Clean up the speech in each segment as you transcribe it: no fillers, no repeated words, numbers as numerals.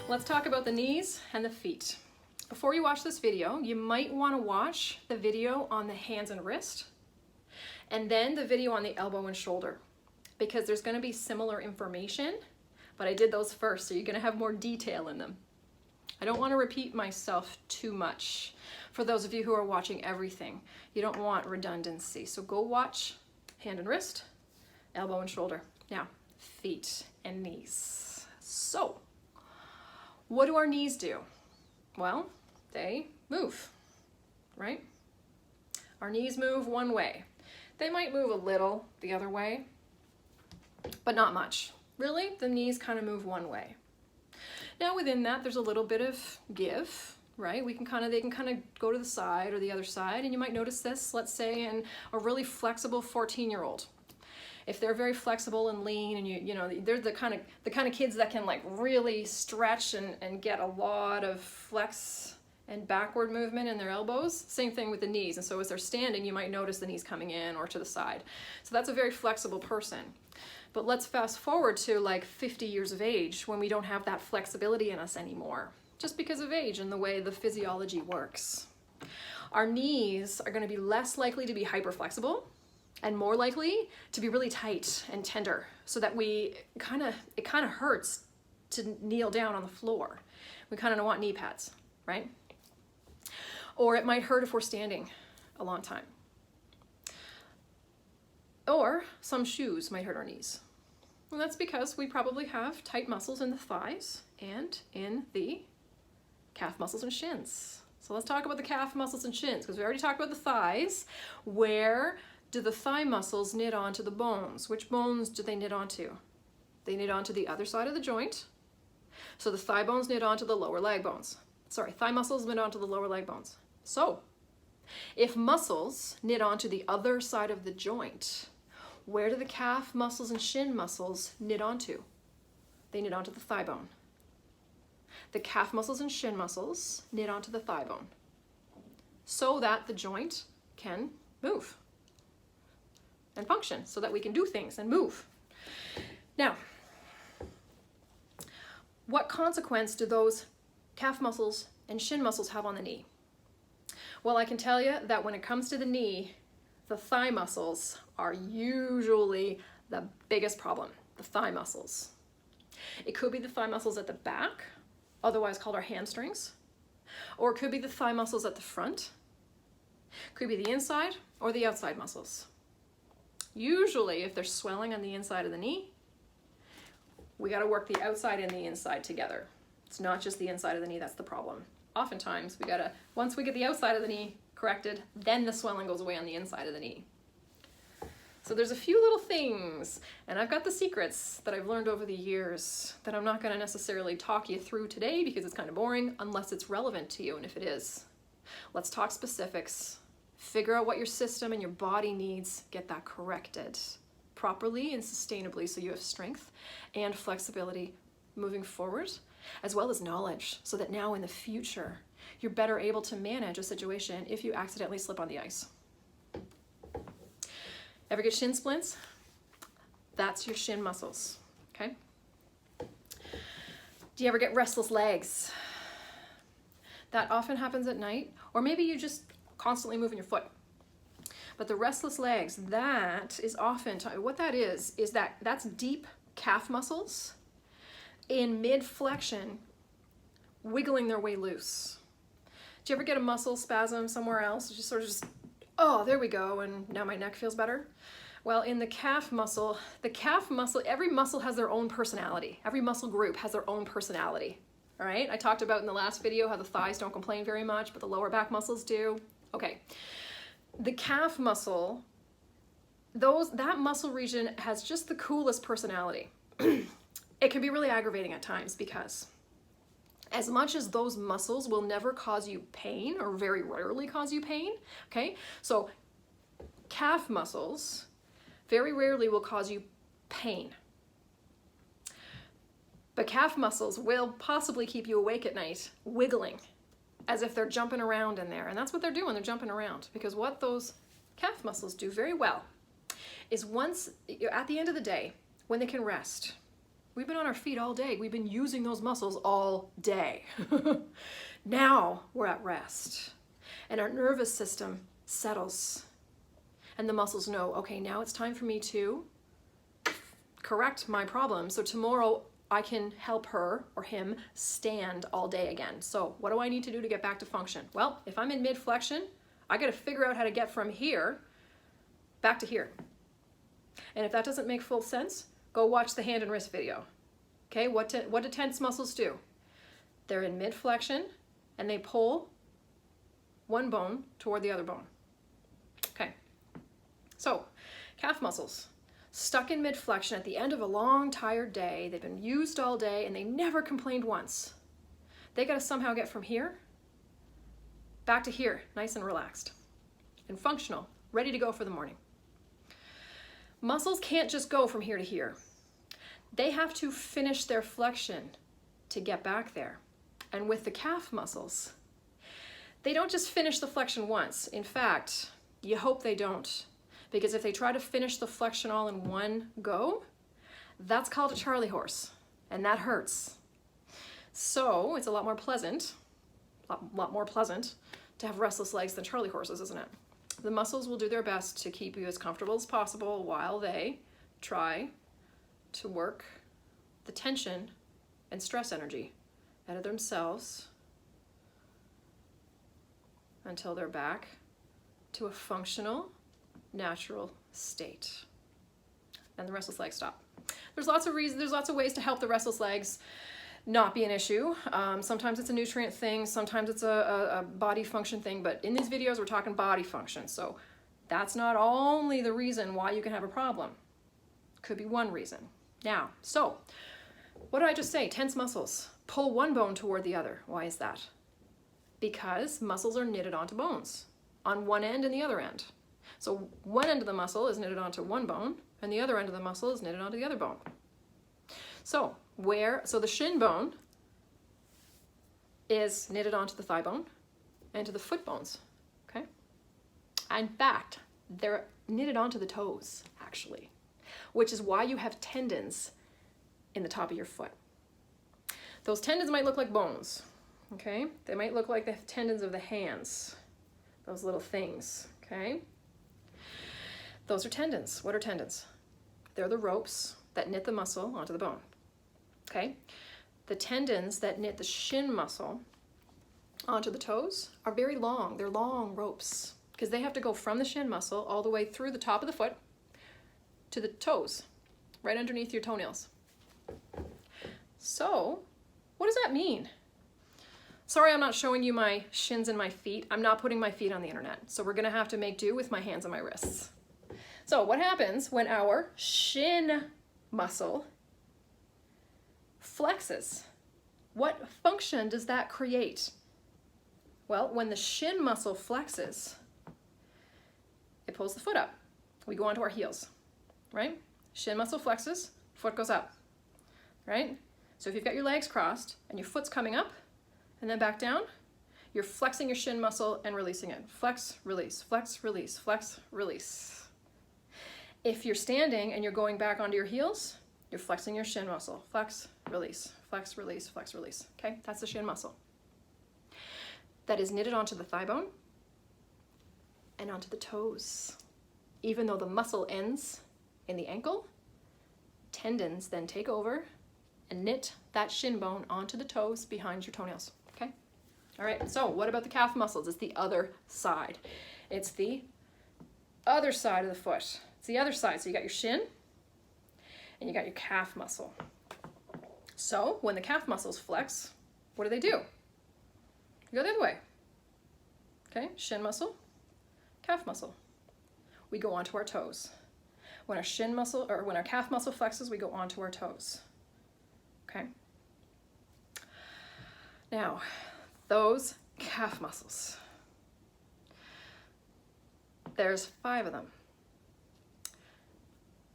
Let's talk about the knees and the feet. Before you watch this video, you might want to watch the video on the hands and wrist, and then the video on the elbow and shoulder, because there's going to be similar information, but I did those first, so you're going to have more detail in them. I don't want to repeat myself too much. For those of you who are watching everything, you don't want redundancy. So go watch hand and wrist, elbow and shoulder. Now, feet and knees. So, what do our knees do? Well, they move, right? Our knees move one way. They might move a little the other way, but not much. Really, the knees kind of move one way. Now within that, there's a little bit of give, right? They can kind of go to the side or the other side, and you might notice this, let's say, in a really flexible 14-year-old. If they're very flexible and lean, and you know, they're the kind of kids that can like really stretch and get a lot of flex and backward movement in their elbows. Same thing with the knees. And so as they're standing, you might notice the knees coming in or to the side. So that's a very flexible person. But let's fast forward to like 50 years of age when we don't have that flexibility in us anymore, just because of age and the way the physiology works. Our knees are going to be less likely to be hyperflexible and more likely to be really tight and tender, so that it kind of hurts to kneel down on the floor. We kind of don't want knee pads, right? Or it might hurt if we're standing a long time. Or some shoes might hurt our knees. And that's because we probably have tight muscles in the thighs and in the calf muscles and shins. So let's talk about the calf muscles and shins, because we already talked about the thighs. Where do the thigh muscles knit onto the bones? Which bones do they knit onto? They knit onto the other side of the joint. So the thigh bones knit onto the lower leg bones. Sorry, thigh muscles knit onto the lower leg bones. So if muscles knit onto the other side of the joint, where do the calf muscles and shin muscles knit onto? They knit onto the thigh bone. The calf muscles and shin muscles knit onto the thigh bone, so that the joint can move and function, so that we can do things and move. Now, what consequence do those calf muscles and shin muscles have on the knee? Well, I can tell you that when it comes to the knee, the thigh muscles are usually the biggest problem, the thigh muscles. It could be the thigh muscles at the back, otherwise called our hamstrings, or it could be the thigh muscles at the front. Could be the inside or the outside muscles. Usually, if there's swelling on the inside of the knee, we got to work the outside and the inside together. It's not just the inside of the knee that's the problem. Oftentimes, once we get the outside of the knee corrected, then the swelling goes away on the inside of the knee. So there's a few little things, and I've got the secrets that I've learned over the years that I'm not going to necessarily talk you through today because it's kind of boring, unless it's relevant to you, and if it is, let's talk specifics. Figure out what your system and your body needs, get that corrected properly and sustainably so you have strength and flexibility moving forward, as well as knowledge, so that now in the future, you're better able to manage a situation if you accidentally slip on the ice. Ever get shin splints? That's your shin muscles, okay? Do you ever get restless legs? That often happens at night, or maybe you just constantly moving your foot. But the restless legs, that is often, what that is that's deep calf muscles in mid-flexion wiggling their way loose. Do you ever get a muscle spasm somewhere else? Just sort of oh, there we go, and now my neck feels better? Well, in the calf muscle, every muscle has their own personality. Every muscle group has their own personality, all right? I talked about in the last video how the thighs don't complain very much, but the lower back muscles do. Okay, the calf muscle, that muscle region has just the coolest personality. It can be really aggravating at times because as much as those muscles will never cause you pain, or very rarely cause you pain, okay? So calf muscles very rarely will cause you pain. But calf muscles will possibly keep you awake at night, wiggling, as if they're jumping around in there. And that's what they're doing, they're jumping around. Because what those calf muscles do very well is once, at the end of the day, when they can rest, We've been on our feet all day. We've been using those muscles all day. Now we're at rest and our nervous system settles and the muscles know, okay, now it's time for me to correct my problem. So tomorrow I can help her or him stand all day again. So what do I need to do to get back to function? Well, if I'm in mid-flexion, I got to figure out how to get from here back to here. And if that doesn't make full sense, go watch the hand and wrist video. Okay, what do tense muscles do? They're in mid-flexion and they pull one bone toward the other bone. Okay, so calf muscles. Stuck in mid-flexion at the end of a long, tired day. They've been used all day and they never complained once. They got to somehow get from here back to here, nice and relaxed and functional, ready to go for the morning. Muscles can't just go from here to here. They have to finish their flexion to get back there. And with the calf muscles, they don't just finish the flexion once. In fact, you hope they don't. Because if they try to finish the flexion all in one go, that's called a Charlie horse, and that hurts. So it's a lot more pleasant to have restless legs than Charlie horses, isn't it? The muscles will do their best to keep you as comfortable as possible while they try to work the tension and stress energy out of themselves until they're back to a functional, natural state. And the restless legs stop. There's lots of reasons, there's lots of ways to help the restless legs not be an issue. Sometimes it's a nutrient thing, sometimes it's a body function thing, but in these videos we're talking body function. So that's not only the reason why you can have a problem. Could be one reason. Now, so what did I just say? Tense muscles pull one bone toward the other. Why is that? Because muscles are knitted onto bones on one end and the other end. So one end of the muscle is knitted onto one bone and the other end of the muscle is knitted onto the other bone. So the shin bone is knitted onto the thigh bone and to the foot bones, okay? In fact, they're knitted onto the toes, actually, which is why you have tendons in the top of your foot. Those tendons might look like bones, okay? They might look like the tendons of the hands, those little things, okay? Those are tendons. What are tendons? They're the ropes that knit the muscle onto the bone, okay? The tendons that knit the shin muscle onto the toes are very long. They're long ropes because they have to go from the shin muscle all the way through the top of the foot to the toes, right underneath your toenails. So, what does that mean? Sorry, I'm not showing you my shins and my feet. I'm not putting my feet on the internet. So we're gonna have to make do with my hands and my wrists. So what happens when our shin muscle flexes? What function does that create? Well, when the shin muscle flexes, it pulls the foot up. We go onto our heels, right? Shin muscle flexes, foot goes up, right? So if you've got your legs crossed and your foot's coming up and then back down, you're flexing your shin muscle and releasing it. Flex, release, flex, release, flex, release. If you're standing and you're going back onto your heels, you're flexing your shin muscle. Flex, release, flex, release, flex, release. Okay, that's the shin muscle. That is knitted onto the thigh bone and onto the toes. Even though the muscle ends in the ankle, tendons then take over and knit that shin bone onto the toes behind your toenails, okay? All right, so what about the calf muscles? It's the other side. It's the other side of the foot. It's the other side. So you got your shin and you got your calf muscle. So when the calf muscles flex, what do? You go the other way. Okay, shin muscle, calf muscle. We go onto our toes. When our shin muscle, or when our calf muscle flexes, we go onto our toes. Okay? Now, those calf muscles, there's 5 of them.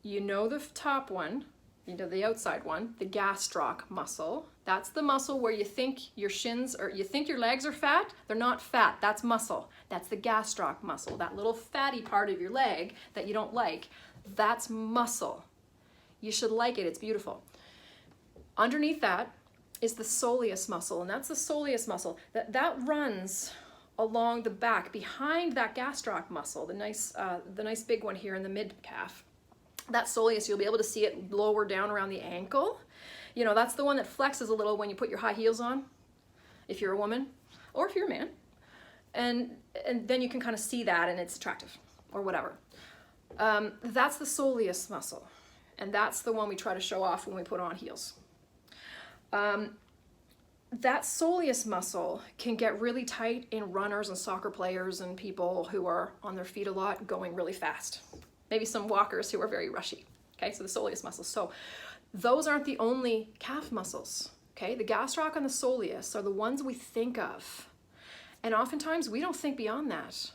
You know the top one, you know the outside one, the gastroc muscle. That's the muscle where you think your shins, or you think your legs are fat. They're not fat, that's muscle. That's the gastroc muscle, that little fatty part of your leg that you don't like. That's muscle. You should like it, it's beautiful. Underneath that is the soleus muscle, and that's the soleus muscle. That runs along the back, behind that gastroc muscle, the nice big one here in the mid-calf. That soleus, you'll be able to see it lower down around the ankle. You know, that's the one that flexes a little when you put your high heels on, if you're a woman, or if you're a man. And then you can kind of see that, and it's attractive, or whatever. That's the soleus muscle, and that's the one we try to show off when we put on heels. That soleus muscle can get really tight in runners and soccer players and people who are on their feet a lot, going really fast. Maybe some walkers who are very rushy. Okay, so the soleus muscles. So those aren't the only calf muscles. Okay, the gastroc and the soleus are the ones we think of. And oftentimes we don't think beyond that.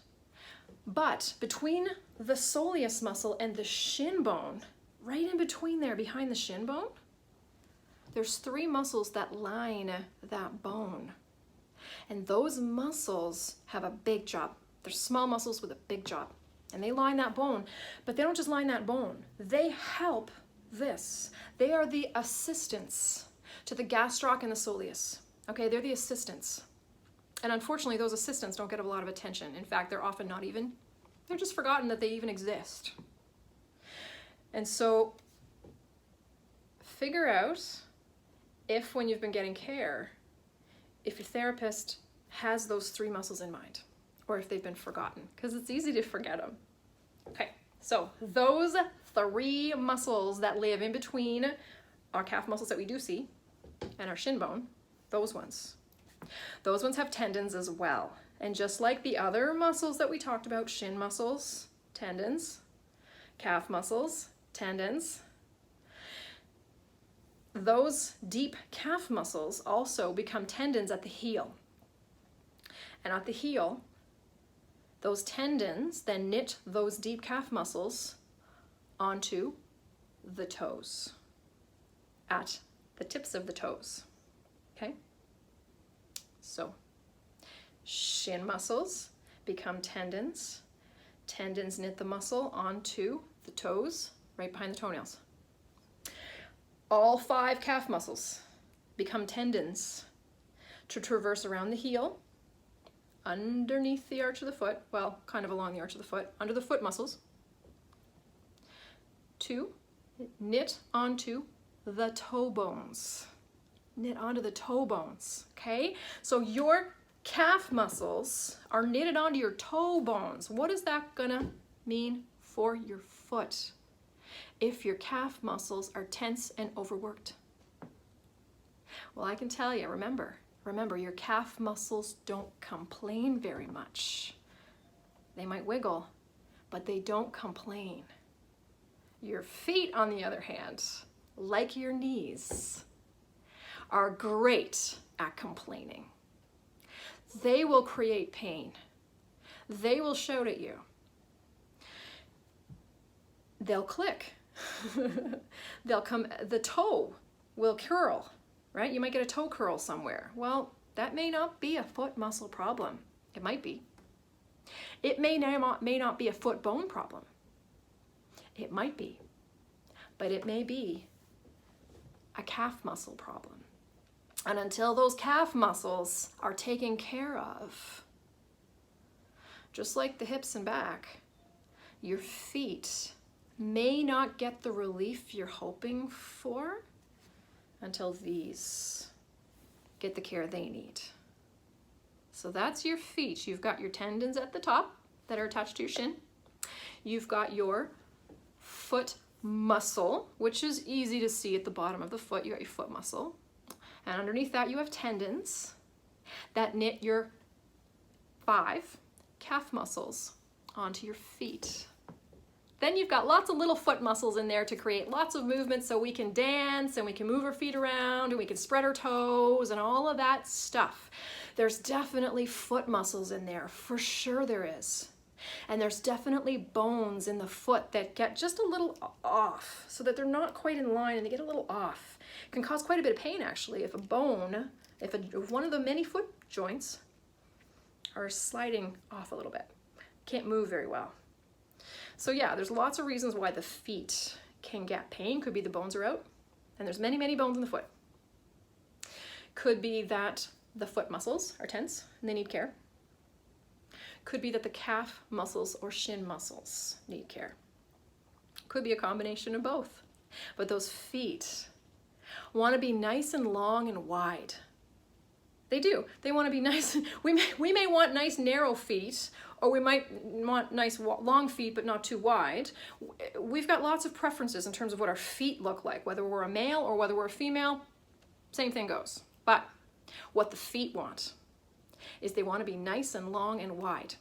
But between the soleus muscle and the shin bone, right in between there, behind the shin bone, there's 3 muscles that line that bone. And those muscles have a big job. They're small muscles with a big job. And they line that bone, but they don't just line that bone. They help this. They are the assistants to the gastroc and the soleus. Okay, they're the assistants. And unfortunately, those assistants don't get a lot of attention. In fact, they're often not even, they're just forgotten that they even exist. And so, figure out if, when you've been getting care, if your therapist has those 3 muscles in mind, or if they've been forgotten, because it's easy to forget them. Okay, so those 3 muscles that live in between our calf muscles that we do see and our shin bone, those ones have tendons as well. And just like the other muscles that we talked about, shin muscles, tendons, calf muscles, tendons, those deep calf muscles also become tendons at the heel. And at the heel, those tendons then knit those deep calf muscles onto the toes, at the tips of the toes. Okay? So, shin muscles become tendons. Tendons knit the muscle onto the toes, right behind the toenails. All 5 calf muscles become tendons to traverse around the heel, underneath the arch of the foot, well, kind of along the arch of the foot, under the foot muscles, to knit onto the toe bones. Knit onto the toe bones, okay? So your calf muscles are knitted onto your toe bones. What is that gonna mean for your foot if your calf muscles are tense and overworked? Well, I can tell you, remember, your calf muscles don't complain very much. They might wiggle, but they don't complain. Your feet, on the other hand, like your knees, are great at complaining. They will create pain. They will shout at you. They'll click. The toe will curl, right? You might get a toe curl somewhere. Well, that may not be a foot muscle problem. It might be. It may not be a foot bone problem. It might be. But it may be a calf muscle problem. And until those calf muscles are taken care of, just like the hips and back, your feet may not get the relief you're hoping for until these get the care they need. So that's your feet. You've got your tendons at the top that are attached to your shin. You've got your foot muscle, which is easy to see at the bottom of the foot. You got your foot muscle. And underneath that you have tendons that knit your 5 calf muscles onto your feet. Then you've got lots of little foot muscles in there to create lots of movement so we can dance and we can move our feet around and we can spread our toes and all of that stuff. There's definitely foot muscles in there, for sure there is. And there's definitely bones in the foot that get just a little off so that they're not quite in line and they get a little off. It can cause quite a bit of pain actually if if one of the many foot joints are sliding off a little bit. Can't move very well. So yeah, there's lots of reasons why the feet can get pain. Could be the bones are out, and there's many, many bones in the foot. Could be that the foot muscles are tense and they need care. Could be that the calf muscles or shin muscles need care. Could be a combination of both. But those feet want to be nice and long and wide. They do. They want to be nice. We may want nice narrow feet, or we might want nice long feet but not too wide. We've got lots of preferences in terms of what our feet look like, whether we're a male or whether we're a female, same thing goes. But what the feet want is they want to be nice and long and wide,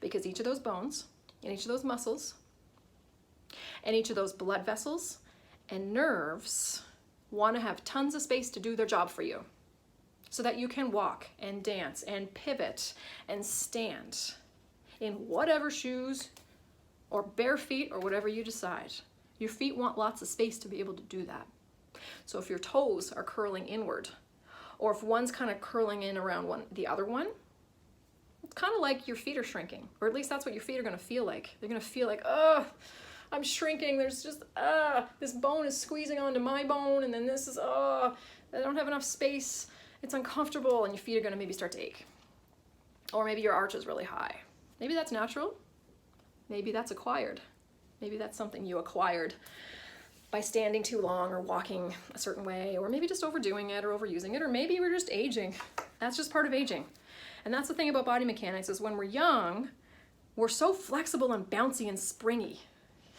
because each of those bones and each of those muscles and each of those blood vessels and nerves want to have tons of space to do their job for you, so that you can walk and dance and pivot and stand in whatever shoes or bare feet or whatever you decide. Your feet want lots of space to be able to do that. So if your toes are curling inward, or if one's kind of curling in around the other one, it's kind of like your feet are shrinking, or at least that's what your feet are going to feel like. They're going to feel like, oh, I'm shrinking. There's just, this bone is squeezing onto my bone, and then this is, I don't have enough space. It's uncomfortable, and your feet are going to maybe start to ache. Or maybe your arch is really high. Maybe that's natural. Maybe that's acquired. Maybe that's something you acquired by standing too long or walking a certain way, or maybe just overdoing it or overusing it, or maybe we're just aging. That's just part of aging. And that's the thing about body mechanics, is when we're young, we're so flexible and bouncy and springy.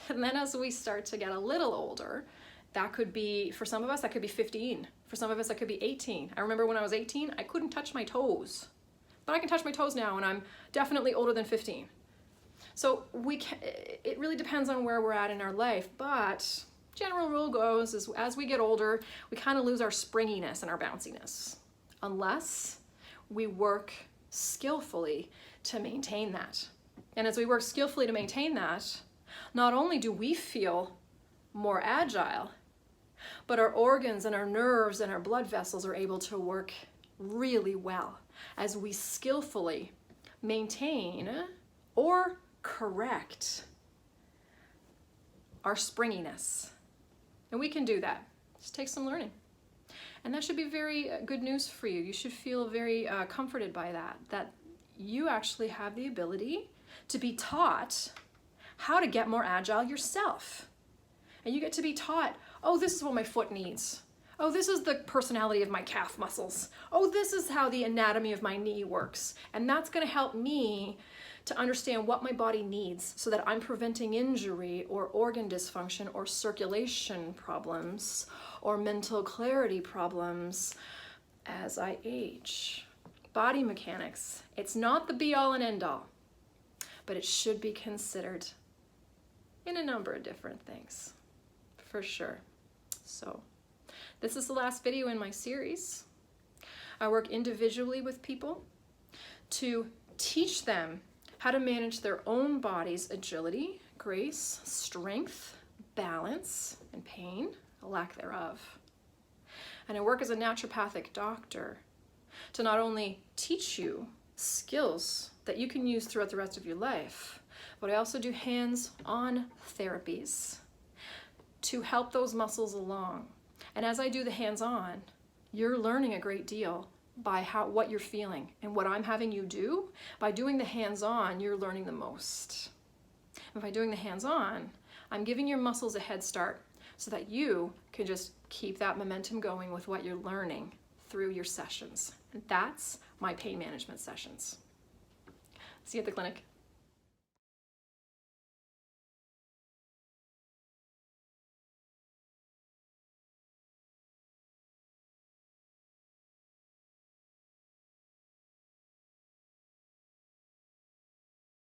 And then as we start to get a little older, that could be, for some of us, that could be 15. For some of us, that could be 18. I remember when I was 18, I couldn't touch my toes. But I can touch my toes now, and I'm definitely older than 15. So it really depends on where we're at in our life, but general rule goes is as we get older, we kind of lose our springiness and our bounciness, unless we work skillfully to maintain that. And as we work skillfully to maintain that, not only do we feel more agile, but our organs and our nerves and our blood vessels are able to work really well as we skillfully maintain or correct our springiness. And we can do that. Just take some learning. And that should be very good news for you. You should feel very comforted by that you actually have the ability to be taught how to get more agile yourself. And you get to be taught, oh, this is what my foot needs. Oh, this is the personality of my calf muscles. Oh, this is how the anatomy of my knee works. And that's going to help me to understand what my body needs so that I'm preventing injury or organ dysfunction or circulation problems or mental clarity problems as I age. Body mechanics, it's not the be-all and end-all, but it should be considered in a number of different things, for sure. So, this is the last video in my series. I work individually with people to teach them how to manage their own body's agility, grace, strength, balance, and pain, a lack thereof. And I work as a naturopathic doctor to not only teach you skills that you can use throughout the rest of your life, but I also do hands-on therapies to help those muscles along. And as I do the hands-on, you're learning a great deal by what you're feeling. And what I'm having you do, by doing the hands-on, you're learning the most. And by doing the hands-on, I'm giving your muscles a head start so that you can just keep that momentum going with what you're learning through your sessions. And that's my pain management sessions. See you at the clinic.